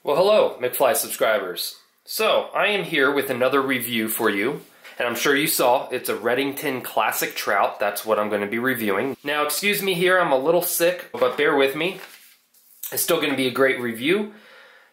Well, hello, McFly subscribers. So, I am here with another review for you, and I'm sure you saw, it's a Redington Classic Trout. That's what I'm going to be reviewing. Now, excuse me here, I'm a little sick, but bear with me. It's still going to be a great review.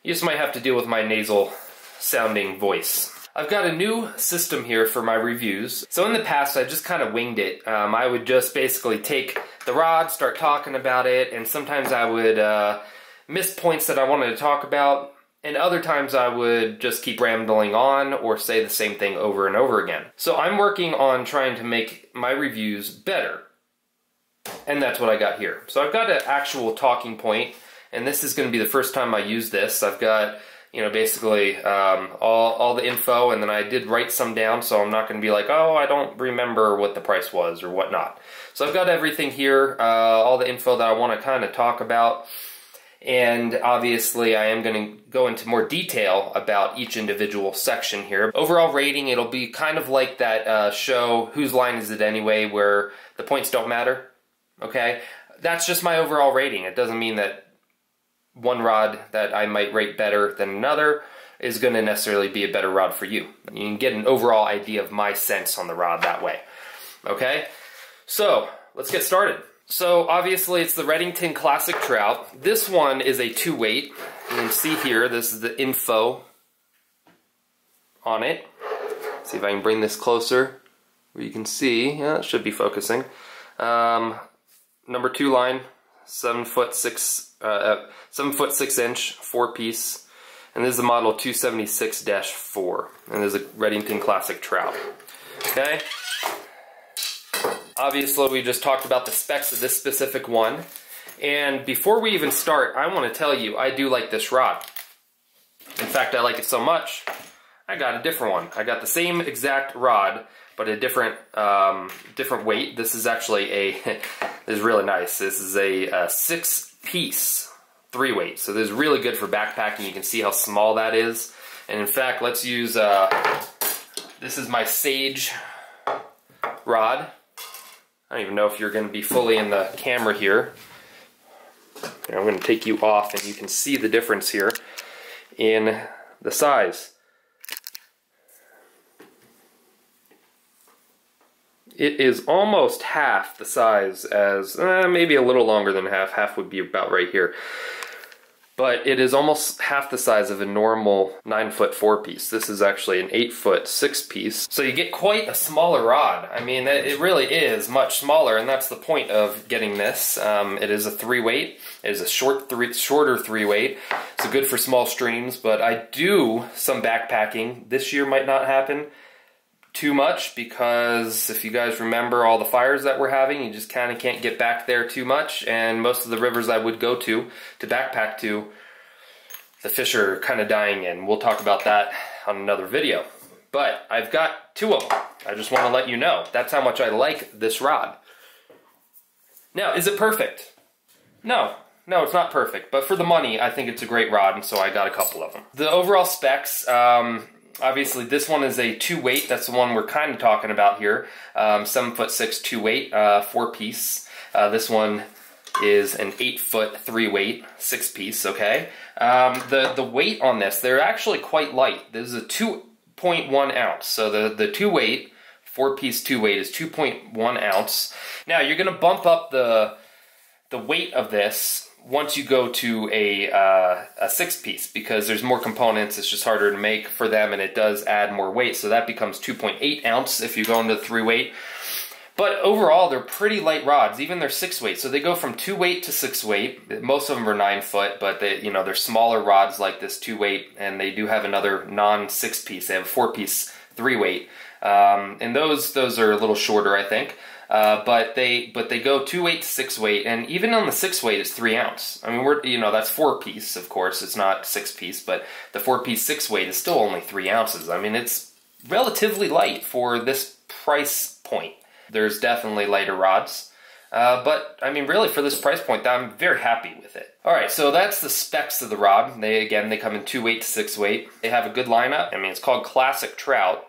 You just might have to deal with my nasal sounding voice. I've got a new system here for my reviews. So in the past, I just kind of winged it. I would just basically take the rod, start talking about it, and sometimes I would miss points that I wanted to talk about, and other times I would just keep rambling on or say the same thing over and over again. So I'm working on trying to make my reviews better, and that's what I got here. So I've got an actual talking point, and this is going to be the first time I use this. I've got, you know, basically all the info, and then I did write some down, so I'm not going to be like, oh, I don't remember what the price was or whatnot. So I've got everything here, all the info that I want to kind of talk about. And obviously I am going to go into more detail about each individual section here. Overall rating, it'll be kind of like that show, Whose Line Is It Anyway, where the points don't matter, okay? That's just my overall rating. It doesn't mean that one rod that I might rate better than another is going to necessarily be a better rod for you. You can get an overall idea of my sense on the rod that way, okay? So, let's get started. So obviously it's the Redington Classic Trout. This one is a 2-weight. You can see here, this is the info on it. See if I can bring this closer where you can see. Yeah, it should be focusing. Number 2 line, 7 foot 6 inch, 4-piece, and this is the model 276-4, and this is a Redington Classic Trout. Okay. Obviously, we just talked about the specs of this specific one. And before we even start, I want to tell you, I do like this rod. In fact, I like it so much, I got a different one. I got the same exact rod, but a different different weight. This is actually this is really nice. This is a 6-piece 3-weight. So this is really good for backpacking. You can see how small that is. And in fact, let's use, this is my Sage rod. I don't even know if you're going to be fully in the camera here. I'm going to take you off and you can see the difference here in the size. It is almost half the size as, maybe a little longer than half. Half would be about right here. But it is almost half the size of a normal 9-foot 4-piece. This is actually an 8-foot 6-piece. So you get quite a smaller rod. I mean, it really is much smaller, and that's the point of getting this. It is a 3-weight. It is a shorter 3-weight. It's good for small streams, but I do some backpacking. This year might not happen too much because if you guys remember all the fires that we're having, you just kind of can't get back there too much, and most of the rivers I would go to backpack to, the fish are kind of dying in. We'll talk about that on another video. But I've got 2 of them. I just want to let you know. That's how much I like this rod. Now, is it perfect? No, it's not perfect. But for the money, I think it's a great rod, and so I got a couple of them. The overall specs, obviously, this one is a 2-weight. That's the one we're kind of talking about here. 7-foot 6 2-weight, 4-piece. This one is an 8-foot 3-weight, 6-piece. Okay. The weight on this, they're actually quite light. This is a 2.1 ounce. So the 2-weight, 4-piece 2-weight is 2.1 ounce. Now you're going to bump up the weight of this once you go to a 6-piece, because there's more components, it's just harder to make for them, and it does add more weight, so that becomes 2.8 ounce if you go into the 3-weight. But overall, they're pretty light rods, even their 6-weight, so they go from 2-weight to 6-weight. Most of them are 9-foot, but they're smaller rods like this 2-weight, and they do have another non-6-piece. They have a 4-piece 3-weight, and those are a little shorter, I think. But they go 2-weight to 6-weight, and even on the 6-weight it's 3 ounce. I mean, that's 4-piece, of course. It's not 6-piece, but the 4-piece 6-weight is still only 3 ounces. I mean, it's relatively light for this price point. There's definitely lighter rods, but I mean, really for this price point, I'm very happy with it. All right, so that's the specs of the rod. They come in 2-weight to 6-weight. They have a good lineup. I mean, it's called Classic Trout.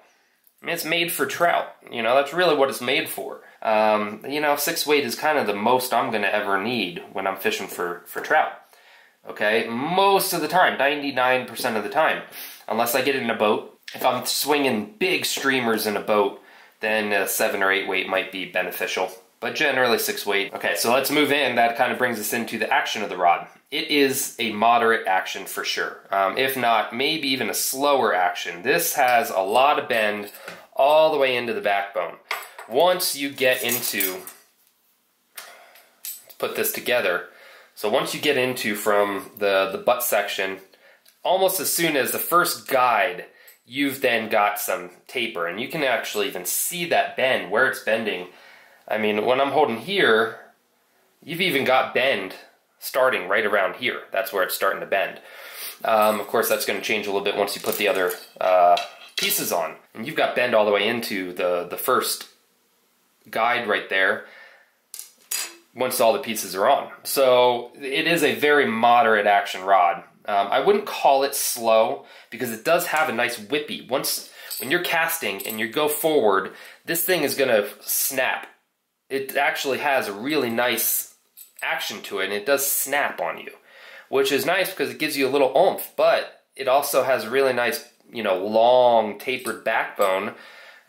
I mean, it's made for trout. That's really what it's made for. 6-weight is kind of the most I'm going to ever need when I'm fishing for trout. okay? Most of the time, 99% of the time, unless I get in a boat. If I'm swinging big streamers in a boat, then a 7 or 8 weight might be beneficial, but generally 6 weight. Okay, so let's move in. That kind of brings us into the action of the rod. It is a moderate action for sure. If not, maybe even a slower action. This has a lot of bend all the way into the backbone. Once you get into, let's put this together. So once you get into from the butt section, almost as soon as the first guide, you've then got some taper, and you can actually even see that bend, where it's bending. I mean, when I'm holding here, you've even got bend starting right around here. That's where it's starting to bend. Of course, that's going to change a little bit once you put the other pieces on. And you've got bend all the way into the first guide right there once all the pieces are on. So it is a very moderate action rod. I wouldn't call it slow because it does have a nice whippy. When you're casting and you go forward, this thing is going to snap. It actually has a really nice action to it, and it does snap on you, which is nice because it gives you a little oomph, but it also has a really nice, long tapered backbone.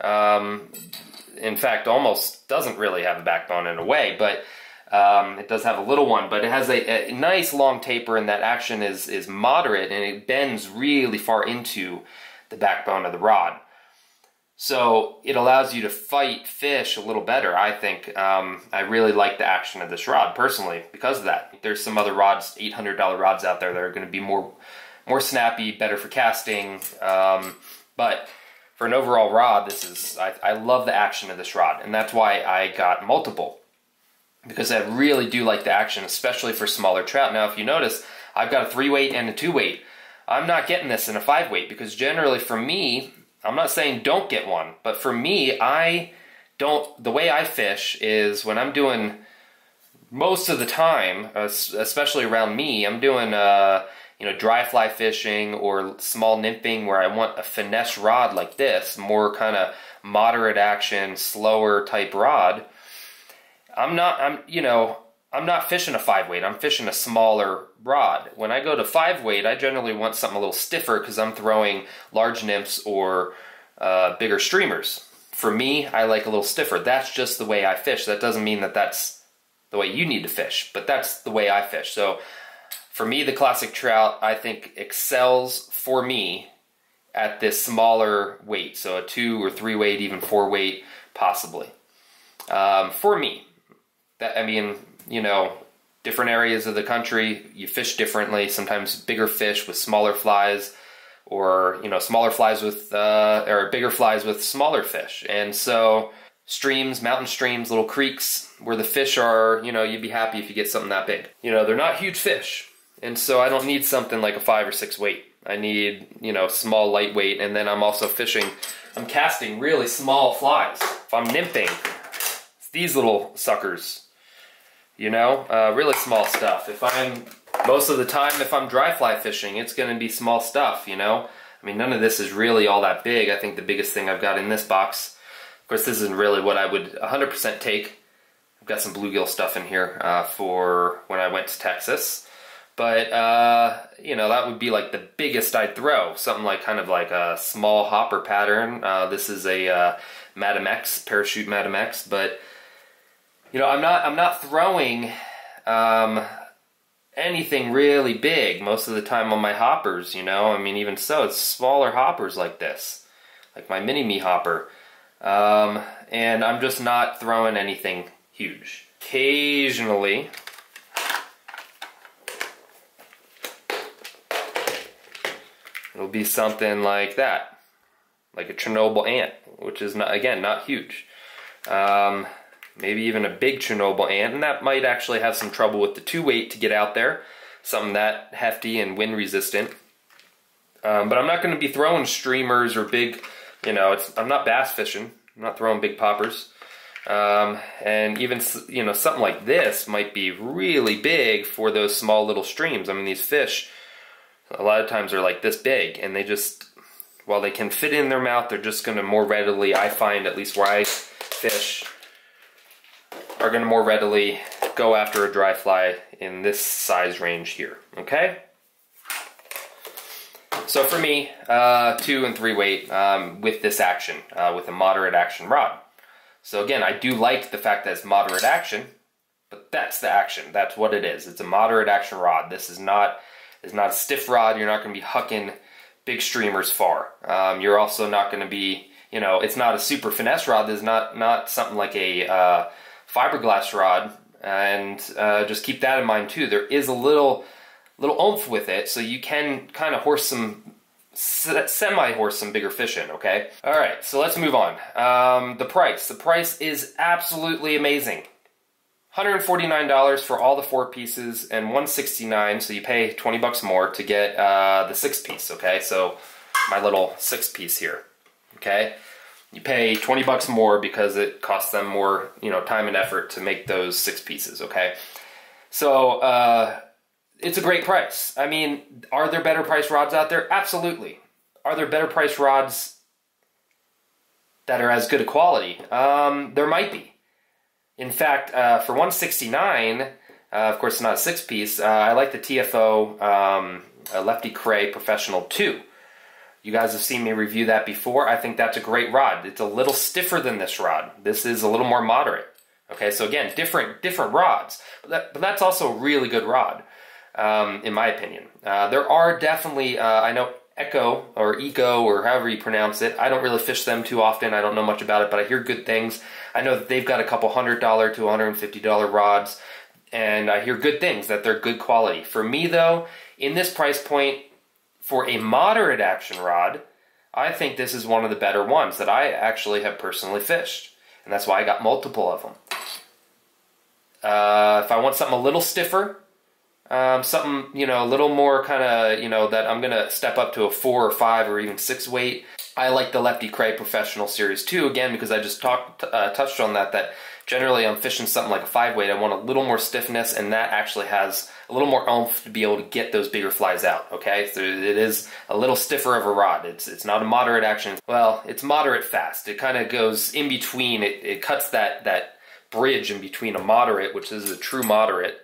In fact, almost doesn't really have a backbone in a way, but it does have a little one, but it has a nice long taper, and that action is moderate, and it bends really far into the backbone of the rod. So it allows you to fight fish a little better, I think. I really like the action of this rod, personally, because of that. There's some other rods, $800 rods out there that are going to be more snappy, better for casting, but for an overall rod, I love the action of this rod, and that's why I got multiple. Because I really do like the action, especially for smaller trout. Now, if you notice, I've got a 3 weight and a 2 weight. I'm not getting this in a 5 weight because generally for me, I'm not saying don't get one, but for me, the way I fish is when I'm doing, most of the time, especially around me, I'm doing, dry fly fishing or small nymphing where I want a finesse rod like this, more kind of moderate action, slower type rod. I'm not fishing a 5 weight. I'm fishing a smaller rod. When I go to 5 weight, I generally want something a little stiffer because I'm throwing large nymphs or bigger streamers. For me, I like a little stiffer. That's just the way I fish. That doesn't mean that that's the way you need to fish, but that's the way I fish. So for me, the classic trout, I think, excels for me at this smaller weight. So a 2 or 3 weight, even 4 weight, possibly. For me. Different areas of the country, you fish differently. Sometimes bigger fish with smaller flies, or smaller flies with or bigger flies with smaller fish. And so streams, mountain streams, little creeks where the fish are, you'd be happy if you get something that big. They're not huge fish, and so I don't need something like a 5 or 6 weight. I need small, lightweight, and then I'm casting really small flies. If I'm nymphing, it's these little suckers. Really small stuff. Most of the time, if I'm dry fly fishing, it's going to be small stuff, none of this is really all that big. I think the biggest thing I've got in this box, of course, this isn't really what I would 100% take. I've got some bluegill stuff in here for when I went to Texas. But, that would be like the biggest I'd throw. Something like kind of like a small hopper pattern. This is a Madam X, parachute Madam X, but I'm not throwing anything really big most of the time on my hoppers, even so, it's smaller hoppers like this, like my mini-me hopper, and I'm just not throwing anything huge. Occasionally, it'll be something like that, like a Chernobyl ant, which is not huge. Maybe even a big Chernobyl ant, and that might actually have some trouble with the 2 weight to get out there. Something that hefty and wind resistant. But I'm not going to be throwing streamers or big, I'm not bass fishing. I'm not throwing big poppers. And even, something like this might be really big for those small little streams. These fish, a lot of times are like this big, and they just, while they can fit in their mouth, they're just going to more readily, I find, at least where I fish, are going to more readily go after a dry fly in this size range here, okay? So for me, 2 and 3 weight with this action, with a moderate action rod. So again, I do like the fact that it's moderate action, but that's the action. That's what it is. It's a moderate action rod. This is not a stiff rod. You're not going to be hucking big streamers far. You're also not going to be, you know, it's not a super finesse rod. There's not something like a fiberglass rod. And just keep that in mind too. There is a little oomph with it, so you can kind of semi-horse some bigger fish in, okay? All right, so let's move on. The price. The price is absolutely amazing. $149 for all the 4 pieces and $169, so you pay 20 bucks more to get the 6 piece, okay? So my little 6 piece here, okay? You pay 20 bucks more because it costs them more, you know, time and effort to make those 6 pieces, okay? So it's a great price. I mean, are there better priced rods out there? Absolutely. Are there better priced rods that are as good a quality? There might be. In fact, for $169, of course it's not a 6 piece, I like the TFO Lefty Cray Professional 2. You guys have seen me review that before. I think that's a great rod. It's a little stiffer than this rod. This is a little more moderate. Okay, so again, different rods. But that's also a really good rod, in my opinion. There are definitely, I know Echo or Eco or however you pronounce it. I don't really fish them too often. I don't know much about it, but I hear good things. I know that they've got a couple $100 to $150 rods, and I hear good things, that they're good quality. For me though, in this price point, for a moderate action rod, I think this is one of the better ones that I actually have personally fished. And that's why I got multiple of them. If I want something a little stiffer, something, you know, a little more kind of, you know, that I'm going to step up to a 4 or 5 or even 6 weight, I like the Lefty Cray Professional Series 2, again, because I just touched on that generally I'm fishing something like a 5 weight. I want a little more stiffness, and that actually has a little more oomph to be able to get those bigger flies out, okay? So it is a little stiffer of a rod. It's not a moderate action. Well, it's moderate fast. It kind of goes in between. It cuts that bridge in between a moderate, which is a true moderate,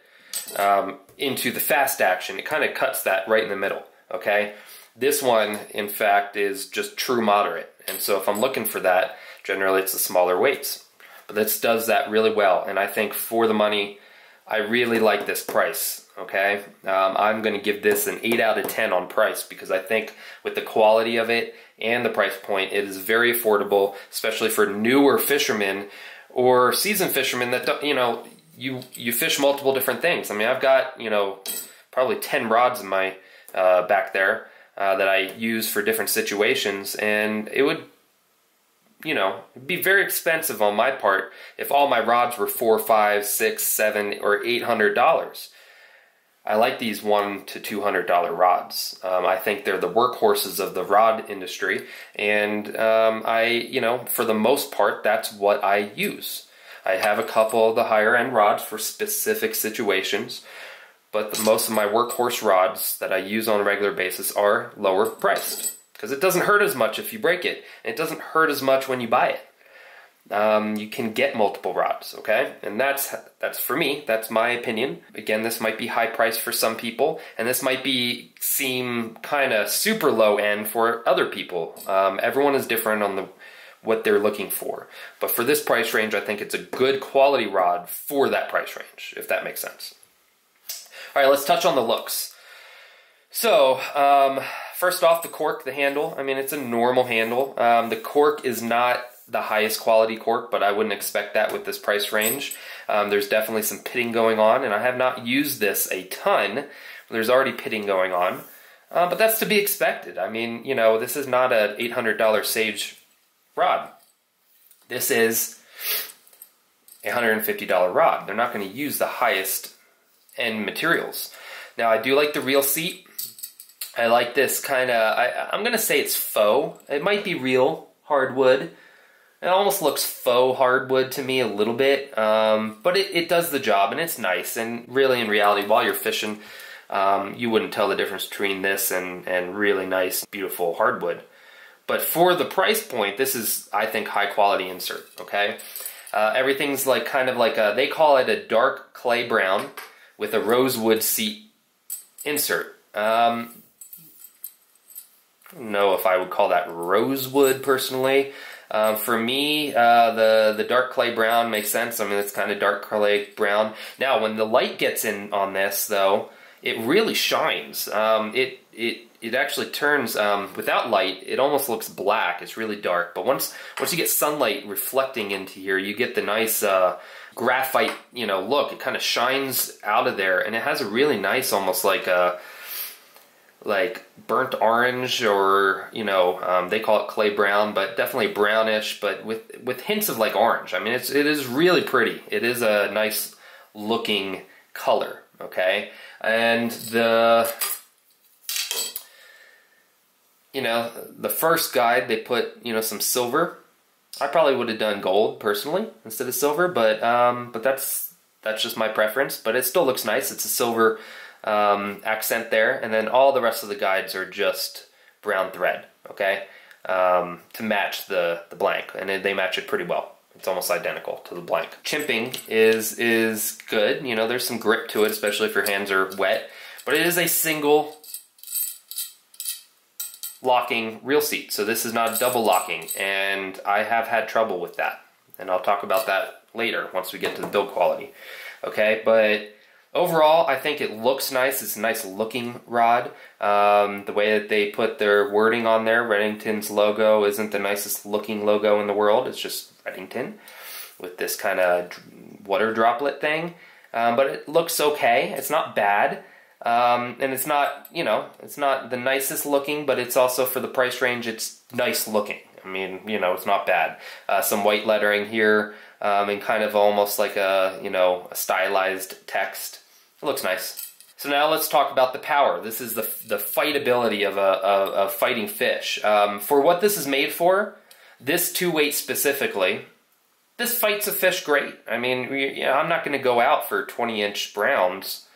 into the fast action. It kind of cuts that right in the middle, okay? This one, in fact, is just true moderate. And so if I'm looking for that, generally it's the smaller weights. But this does that really well. And I think for the money, I really like this price, okay? I'm going to give this an 8 out of 10 on price, because I think with the quality of it and the price point, it is very affordable, especially for newer fishermen or seasoned fishermen that don't, you know, you fish multiple different things. I mean, I've got, you know, probably 10 rods in my back there that I use for different situations, and it would, you know, be very expensive on my part if all my rods were $4, $5, $6, $7, or $800. I like these $100 to $200 rods. I think they're the workhorses of the rod industry, and you know, for the most part, that's what I use. I have a couple of the higher end rods for specific situations, but most of my workhorse rods that I use on a regular basis are lower priced, because it doesn't hurt as much if you break it, and it doesn't hurt as much when you buy it. You can get multiple rods, okay? And that's for me, that's my opinion. Again, this might be high priced for some people, and this might seem kind of super low end for other people. Everyone is different on what they're looking for. But for this price range, I think it's a good quality rod for that price range, if that makes sense. All right, let's touch on the looks. So, first off, the cork, the handle. I mean, it's a normal handle. The cork is not the highest quality cork, but I wouldn't expect that with this price range. There's definitely some pitting going on, and I have not used this a ton. There's already pitting going on, but that's to be expected. I mean, you know, this is not an $800 Sage rod. This is a $150 rod. They're not going to use the highest end materials. Now, I do like the reel seat. I like this kind of, I'm going to say it's faux. It might be real hardwood. It almost looks faux hardwood to me a little bit, but it does the job, and it's nice. And really, in reality, while you're fishing, you wouldn't tell the difference between this and really nice, beautiful hardwood. But for the price point, this is, I think, high quality insert, okay? Everything's like kind of like they call it a dark clay brown with a rosewood seat insert. I don't know if I would call that rosewood personally. For me, the dark clay brown makes sense. I mean, it's kind of dark clay brown. Now, when the light gets in on this, though, it really shines. It actually turns, without light, it almost looks black. It's really dark. But once you get sunlight reflecting into here, you get the nice graphite, look. It kind of shines out of there, and it has a really nice, almost like a burnt orange, or they call it clay brown, but definitely brownish, but with hints of like orange. I mean, it is really pretty. It is a nice looking color. Okay, and the first guide, they put some silver. I probably would have done gold personally instead of silver, but that's just my preference. But it still looks nice. It's a silver accent there, and then all the rest of the guides are just brown thread, okay, to match the blank, and they match it pretty well. It's almost identical to the blank. Chimping is good. There's some grip to it, especially if your hands are wet, but it is a single locking reel seat, so this is not double locking, and I have had trouble with that, and I'll talk about that later once we get to the build quality. Okay, but overall, I think it looks nice. It's a nice looking rod. The way that they put their wording on there, Redington's logo isn't the nicest looking logo in the world. It's just Redington with this kind of water droplet thing. But it looks okay. It's not bad. And it's not, it's not the nicest looking, but it's also, for the price range, it's nice looking. I mean, it's not bad. Some white lettering here, and kind of almost like a stylized text. It looks nice. So now let's talk about the power. This is the fightability of a fighting fish. For what this is made for, this 2-weight specifically, this fights a fish great. I mean, I'm not going to go out for 20-inch browns,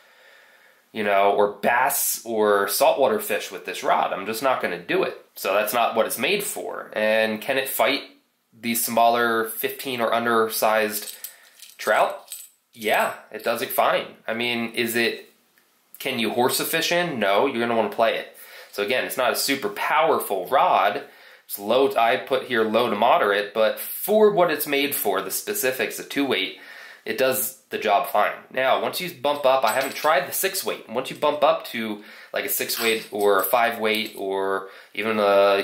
or bass or saltwater fish with this rod. I'm just not going to do it. So that's not what it's made for. And can it fight these smaller 15 or under sized trout? Yeah, it does it fine. I mean, can you horse a fish in? No, you're going to want to play it. So again, it's not a super powerful rod. It's low, I put here low to moderate, but for what it's made for, the specifics, the 2-weight, it does the job fine. Now, once you bump up, I haven't tried the 6-weight. Once you bump up to like a 6-weight or a 5-weight or even a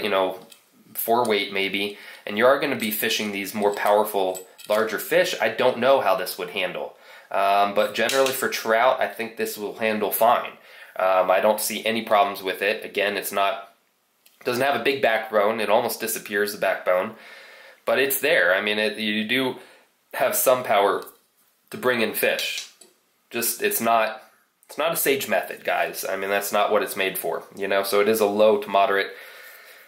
4-weight maybe, and you are going to be fishing these more powerful, larger fish, I don't know how this would handle. But generally for trout, I think this will handle fine. I don't see any problems with it. Again, it doesn't have a big backbone. It almost disappears, the backbone, but it's there. I mean, you do have some power to bring in fish. Just it's not a sage method, guys. I mean, that's not what it's made for. So it is a low to moderate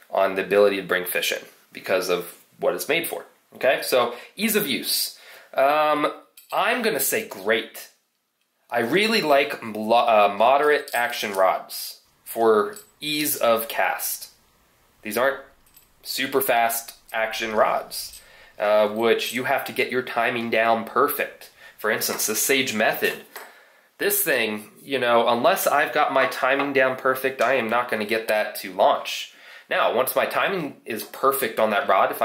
on the ability to bring fish in because of what it's made for. Okay, so ease of use. I'm going to say great. I really like moderate action rods for ease of cast. These aren't super fast action rods, which you have to get your timing down perfect. For instance, the Sage Method. This thing, unless I've got my timing down perfect, I am not going to get that to launch. Now, once my timing is perfect on that rod,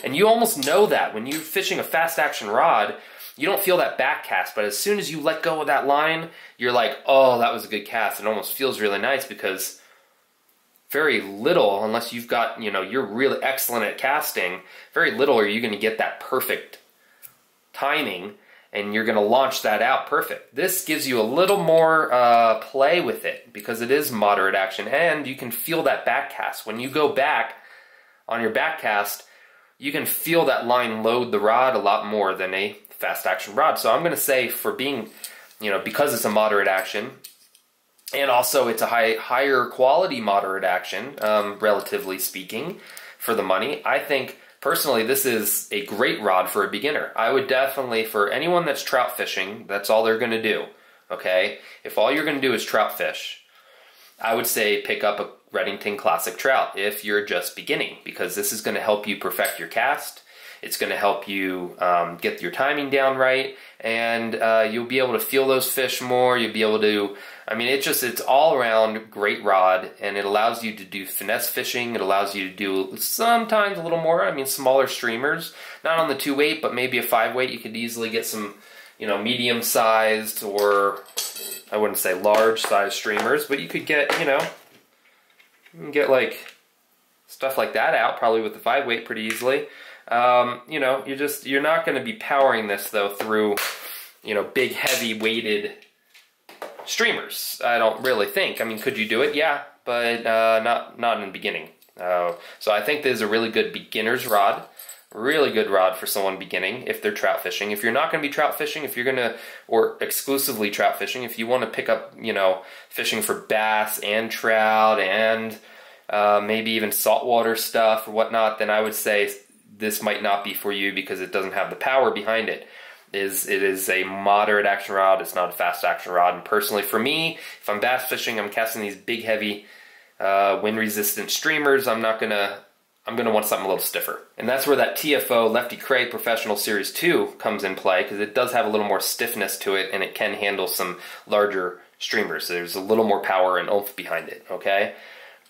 and you almost know that when you're fishing a fast action rod, you don't feel that back cast, but as soon as you let go of that line, you're like, oh, that was a good cast. It almost feels really nice because very little, unless you've got, you're really excellent at casting, very little are you going to get that perfect timing, and you're going to launch that out perfect. This gives you a little more play with it because it is moderate action, and you can feel that back cast. When you go back on your back cast, you can feel that line load the rod a lot more than a fast action rod. So I'm going to say, for being, because it's a moderate action, and also it's a higher quality moderate action, relatively speaking, for the money, I think personally this is a great rod for a beginner. I would definitely, for anyone that's trout fishing, that's all they're going to do, okay? If all you're going to do is trout fish, I would say pick up a Redington Classic Trout if you're just beginning, because this is going to help you perfect your cast. It's going to help you get your timing down right, and you'll be able to feel those fish more. You'll be able to, I mean, it's all around great rod, and it allows you to do finesse fishing. It allows you to do sometimes a little more, I mean, smaller streamers, not on the 2-weight, but maybe a 5-weight. You could easily get some, you know, medium-sized, or I wouldn't say large-sized streamers, but you could get, you know, you can get like stuff like that out probably with the 5-weight pretty easily. You know, you're not going to be powering this though through, you know, big heavy weighted streamers. I don't really think. I mean, could you do it? Yeah, but not in the beginning. So I think this is a really good beginner's rod. Really good rod for someone beginning if they're trout fishing. If you're not going to be trout fishing, if you're going to, or exclusively trout fishing, if you want to pick up, you know, fishing for bass and trout and maybe even saltwater stuff or whatnot, then I would say this might not be for you because it doesn't have the power behind it. It is a moderate action rod. It's not a fast action rod. And personally, for me, if I'm bass fishing, I'm casting these big, heavy, wind-resistant streamers. I'm going to want something a little stiffer. And that's where that TFO Lefty Kreh Professional Series 2 comes in play, because it does have a little more stiffness to it, and it can handle some larger streamers. So there's a little more power and oomph behind it, okay?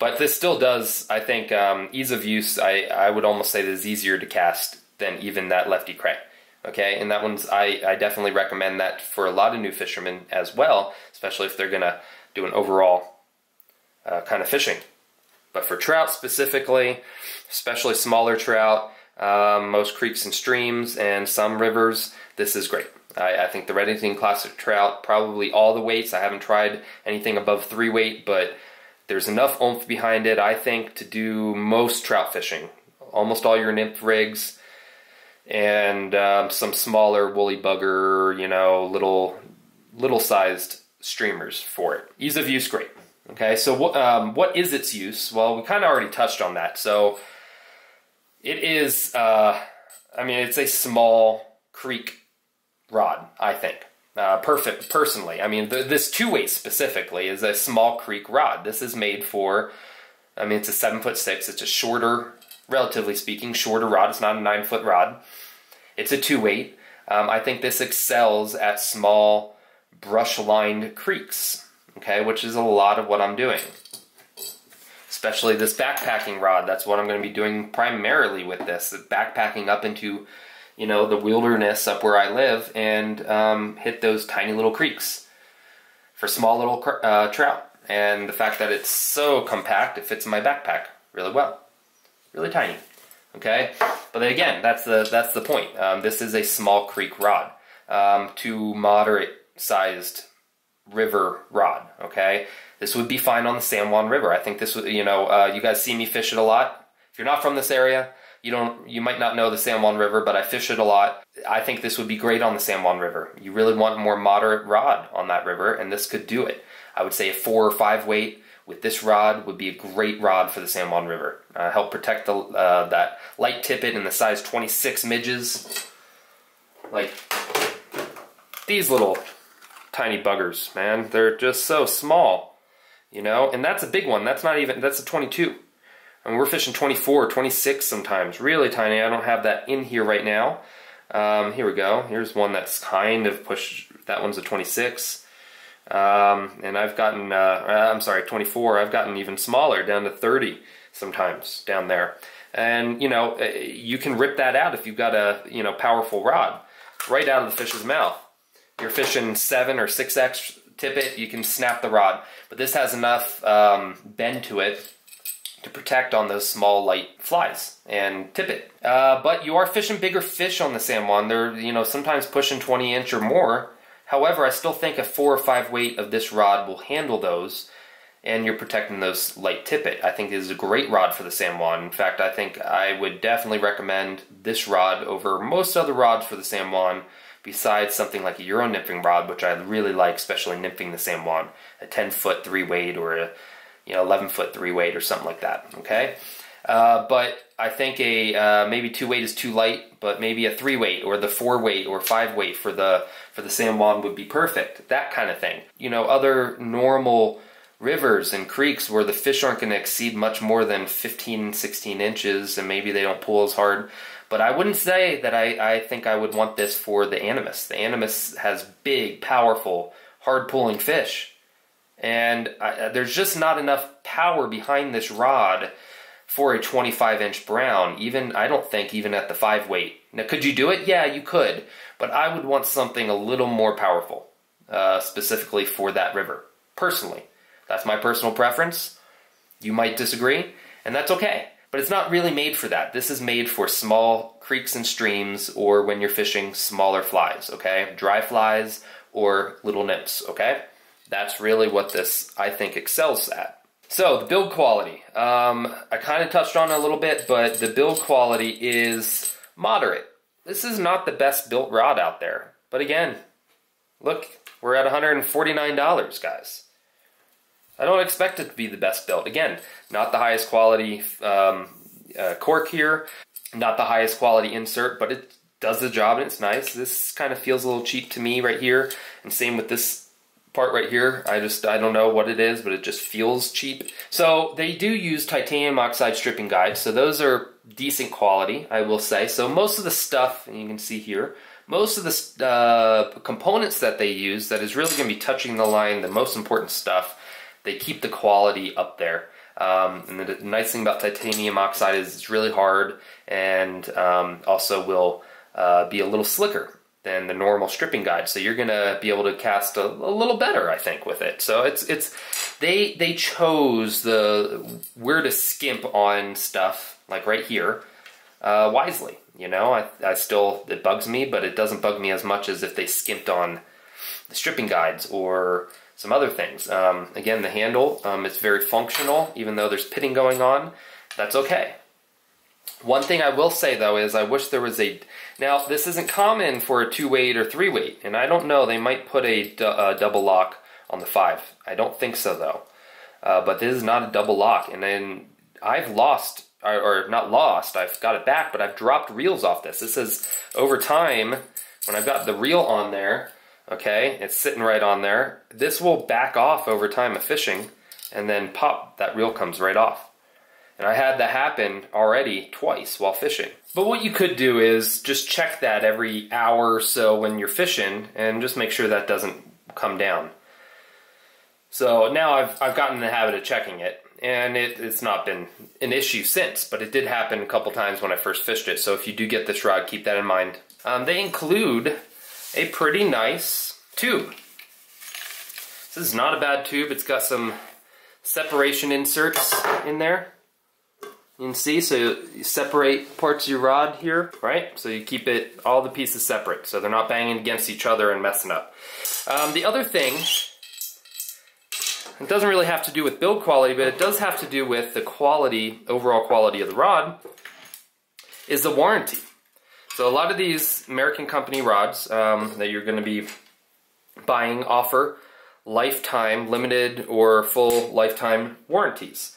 But this still does, I think, ease of use, I would almost say this is easier to cast than even that Lefty Kreh, okay? And that one's, I definitely recommend that for a lot of new fishermen as well, especially if they're going to do an overall kind of fishing. But for trout specifically, especially smaller trout, most creeks and streams and some rivers, this is great. I think the Redington Classic Trout, probably all the weights. I haven't tried anything above 3-weight, but there's enough oomph behind it, I think, to do most trout fishing. Almost all your nymph rigs and some smaller woolly bugger, you know, little sized streamers for it. Ease of use, great. Okay, so what is its use? Well, we kind of already touched on that. So it is, I mean, it's a small creek rod, I think. Perfect, personally. I mean, this 2-weight specifically is a small creek rod. This is made for, I mean, it's a 7'6". It's a shorter, relatively speaking, shorter rod. It's not a 9-foot rod. It's a 2-weight. I think this excels at small brush-lined creeks. Okay, which is a lot of what I'm doing. Especially this backpacking rod. That's what I'm going to be doing primarily with this. Backpacking up into, you know, the wilderness up where I live and hit those tiny little creeks for small little trout. And the fact that it's so compact, it fits in my backpack really well. Really tiny. Okay? But then again, that's the point. This is a small creek rod. To moderate sized river rod, okay? This would be fine on the San Juan River. I think this would, you know, you guys see me fish it a lot. If you're not from this area, you might not know the San Juan River, but I fish it a lot. I think this would be great on the San Juan River. You really want a more moderate rod on that river, and this could do it. I would say a 4 or 5 weight with this rod would be a great rod for the San Juan River. Help protect that light tippet in the size 26 midges. Like these little tiny buggers, man. They're just so small, you know? And that's a big one. That's not even, that's a 22. I mean, we're fishing 24, 26 sometimes. Really tiny. I don't have that in here right now. Here we go. Here's one that's kind of pushed. That one's a 26. And I've gotten, I'm sorry, 24. I've gotten even smaller, down to 30 sometimes down there. And, you know, you can rip that out if you've got a, you know, powerful rod right out of the fish's mouth. You're fishing 7 or 6X tippet, you can snap the rod. But this has enough bend to it to protect on those small, light flies and tippet. But you are fishing bigger fish on the San Juan. They're, you know, sometimes pushing 20-inch or more. However, I still think a 4 or 5 weight of this rod will handle those, and you're protecting those light tippet. I think this is a great rod for the San Juan. In fact, I think I would definitely recommend this rod over most other rods for the San Juan, besides something like a Euro nymphing rod, which I really like, especially nymphing the San Juan, a 10-foot 3-weight or a 11-foot 3-weight or something like that. Okay, but I think a maybe 2-weight is too light, but maybe a 3-weight or the 4-weight or 5-weight for the San Juan would be perfect. That kind of thing. You know, other normal rivers and creeks where the fish aren't going to exceed much more than 15, 16 inches, and maybe they don't pull as hard. But I wouldn't say that I think I would want this for the Animus. The Animus has big, powerful, hard-pulling fish. And there's just not enough power behind this rod for a 25-inch brown, I don't think even at the 5 weight. Now, could you do it? Yeah, you could. But I would want something a little more powerful, specifically for that river. Personally. That's my personal preference. You might disagree, and that's okay. But it's not really made for that. This is made for small creeks and streams, or when you're fishing smaller flies, okay? Dry flies or little nymphs, okay? That's really what this, I think, excels at. So, the build quality. I kind of touched on it a little bit, but the build quality is moderate. This is not the best built rod out there. But again, look, we're at $149, guys. I don't expect it to be the best built. Again, not the highest quality cork here, not the highest quality insert, but it does the job and it's nice. This kind of feels a little cheap to me right here, and same with this part right here. I don't know what it is, but it just feels cheap. So they do use titanium oxide stripping guides, so those are decent quality, I will say. So most of the stuff, and you can see here, most of the components that they use that is really going to be touching the line, the most important stuff, they keep the quality up there. And the nice thing about titanium oxide is it's really hard, and also will be a little slicker than the normal stripping guide. So you're gonna be able to cast a little better, I think, with it. So they chose where to skimp on stuff, like right here, wisely. You know, it bugs me, but it doesn't bug me as much as if they skimped on the stripping guides or some other things. Again, the handle, it's very functional, even though there's pitting going on. That's okay. One thing I will say, though, is I wish there was now, this isn't common for a 2-weight or 3-weight, and I don't know, they might put a double lock on the 5. I don't think so, though. But this is not a double lock, and then I've lost, or not lost, I've got it back, but I've dropped reels off this. This is, over time, when I've got the reel on there, okay, it's sitting right on there, this will back off over time of fishing, and then pop, that reel comes right off. And I had that happen already twice while fishing. But what you could do is just check that every hour or so when you're fishing, and just make sure that doesn't come down. So now I've gotten in the habit of checking it, and it's not been an issue since, but it did happen a couple times when I first fished it. So if you do get this rod, keep that in mind. They include a pretty nice tube. This is not a bad tube. It's got some separation inserts in there. You can see, so you separate parts of your rod here, right? So you keep all the pieces separate, so they're not banging against each other and messing up. The other thing, it doesn't really have to do with build quality, but it does have to do with the quality, overall quality of the rod, is the warranty. So a lot of these American company rods that you're going to be buying offer lifetime, limited or full lifetime warranties.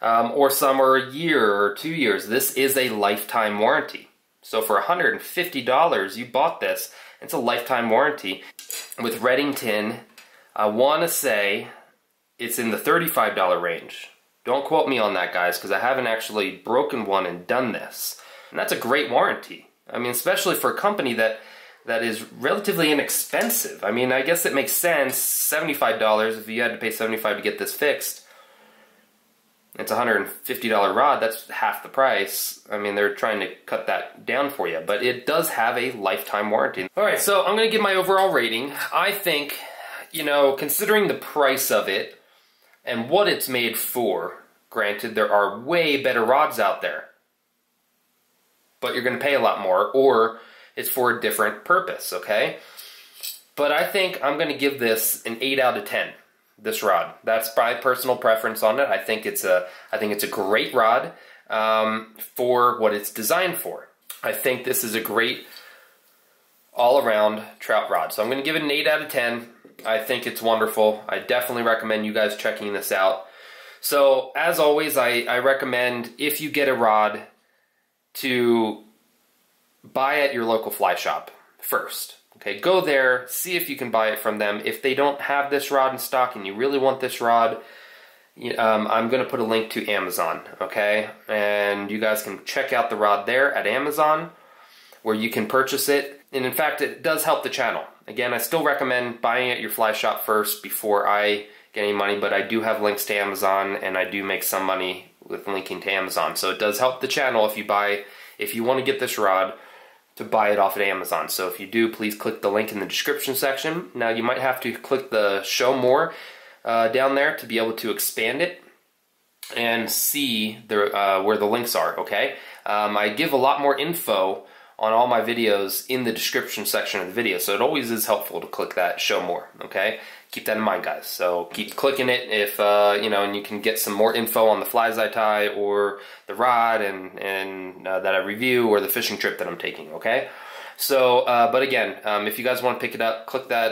Or some are a year or 2 years. This is a lifetime warranty. So for $150, you bought this. It's a lifetime warranty. With Redington, I want to say it's in the $35 range. Don't quote me on that, guys, because I haven't actually broken one and done this. And that's a great warranty. I mean, especially for a company that is relatively inexpensive. I mean, I guess it makes sense. $75, if you had to pay $75 to get this fixed, it's a $150 rod, that's half the price. I mean, they're trying to cut that down for you, but it does have a lifetime warranty. All right, so I'm going to give my overall rating. I think, you know, considering the price of it and what it's made for, granted, there are way better rods out there, but you're going to pay a lot more, or it's for a different purpose, okay? But I think I'm going to give this an 8 out of 10. This rod. That's my personal preference on it. I think it's a great rod for what it's designed for. I think this is a great all-around trout rod. So I'm going to give it an 8 out of 10. I think it's wonderful. I definitely recommend you guys checking this out. So as always, I recommend, if you get a rod, to buy at your local fly shop first. Okay, go there, see if you can buy it from them. If they don't have this rod in stock and you really want this rod, I'm going to put a link to Amazon, okay? And you guys can check out the rod there at Amazon, where you can purchase it. And in fact, it does help the channel. Again, I still recommend buying at your fly shop first before I get any money, but I do have links to Amazon, and I do make some money with linking to Amazon. So it does help the channel if you want to get this rod, to buy it off of Amazon. So if you do, please click the link in the description section. Now you might have to click the show more down there to be able to expand it and see where the links are, okay? I give a lot more info on all my videos in the description section of the video, so it always is helpful to click that show more, okay? Keep that in mind, guys. So keep clicking it if, and you can get some more info on the flies I tie, or the rod and that I review, or the fishing trip that I'm taking, okay? So, but again, if you guys want to pick it up, click that,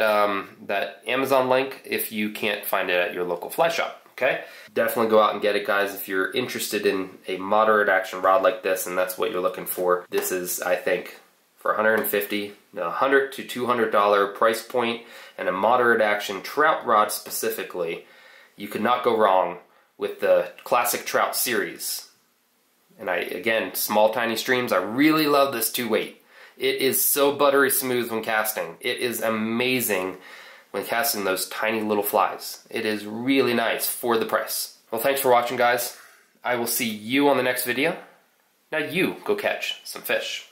that Amazon link if you can't find it at your local fly shop. Okay? Definitely go out and get it, guys, if you're interested in a moderate action rod like this, and that's what you're looking for. This is, I think, for $100 to $200 price point, and a moderate action trout rod specifically, you could not go wrong with the classic Trout series. And again, small tiny streams, I really love this 2-weight. It is so buttery smooth when casting. It is amazing when casting those tiny little flies. It is really nice for the price. Well, thanks for watching, guys. I will see you on the next video. Now you go catch some fish.